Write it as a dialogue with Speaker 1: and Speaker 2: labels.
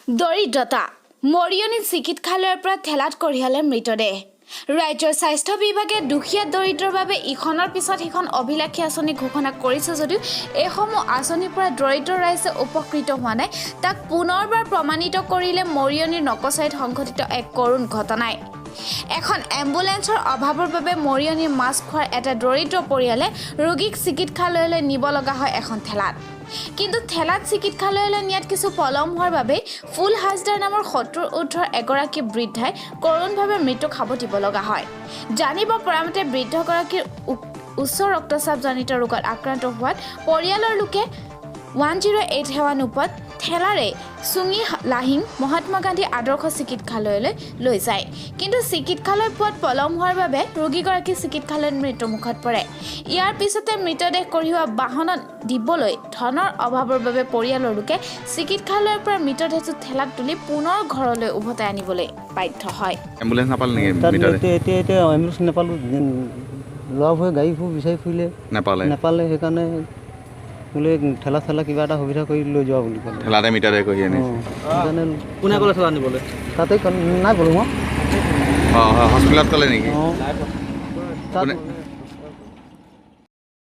Speaker 1: দৰিদ্ৰতা মৰিয়নি চিকিৎসালয়ৰ পৰা ঠেলাত কঢ়িয়ালে মৃতদেহ ৰাজ্যৰ স্বাস্থ্য বিভাগে দুখীয়া দৰিদ্ৰৰ বাবে ইখনৰ পিছত সিখন অভিলাষী আঁচনি ঘোষণা কৰিছে যদিও এইসমূহ আঁচনিৰ পৰা দৰিদ্ৰ ৰাইজে উপকৃত হোৱা নাই তাক পুনৰবাৰ প্ৰমাণিত কৰিলে মৰিয়নিৰ নকচাইত সংঘটিত এক কৰুণ ঘটনাই এখন এম্বুলেন্সৰ অভাৱৰ বাবে মৰিয়নিৰ মাছ খোৱাৰ এটা দৰিদ্ৰ পৰিয়ালে ৰোগীক চিকিৎসালয়লৈ নিব লগা হয় এখন ঠেলাত কিন্তু ঠেলাত চিকিৎসালয়লৈ নিয়াত কিছু পলম হোৱাৰ বাবে ফুল হাজদাৰ নামৰ 70 ঊৰ্ধ্বৰ এগৰাকী বৃদ্ধাই কৰুণভাৱে মৃত্যুক সাৱটিব লগা হয় জানিব পৰা মতে বৃদ্ধগৰাকীৰ উচ্চ ৰক্তচাপজনিত ৰোগত আক্ৰান্ত হোৱাত পৰিয়ালৰ লোকে 108 সেৱা নোপোৱাত ঠেলাৰে চুঙি লাহিং মহাত্মা গান্ধী আদৰ্শ চিকিৎসালয়লৈ লৈ যায় কিন্তু চিকিৎসালয় পোৱাত পলম হোৱাৰ বাবে ৰোগীগৰাকী চিকিৎসালয়ত মৃত্যুমুখত পৰে ইয়াৰ পিছতে মৃতদেহ কঢ়িওৱা বাহনত দিবলৈ ধনৰ অভাৱৰ বাবে পৰিয়ালৰ লোকে চিকিৎসালয়ৰ পৰা মৃতদেহটো ঠেলাত তুলি পুনৰ ঘৰলৈ উভতাই আনিবলৈ বাধ্য হয়
Speaker 2: এম্বুলেন্স নাপালে নেকি
Speaker 3: এতিয়া এম্বুলেন্স নাপালোঁ ল'ৰাবোৰে গাড়ীবোৰ বিচাৰি ফুৰিলে নাপালে সেইকাৰণে বোলে ঠেলা কিবা এটা সুবিধা কৰি লৈ যোৱা বুলি ক'লে
Speaker 2: ঠেলাতে মৃতদেহ কঢ়ি আনিছে
Speaker 3: সেইকাৰণে
Speaker 4: কোনে ক'লে ঠেলা নিবলৈ
Speaker 3: তাতে নাই ক'লোঁ মই
Speaker 2: হস্পিটেলত ক'লে নেকি
Speaker 3: তাত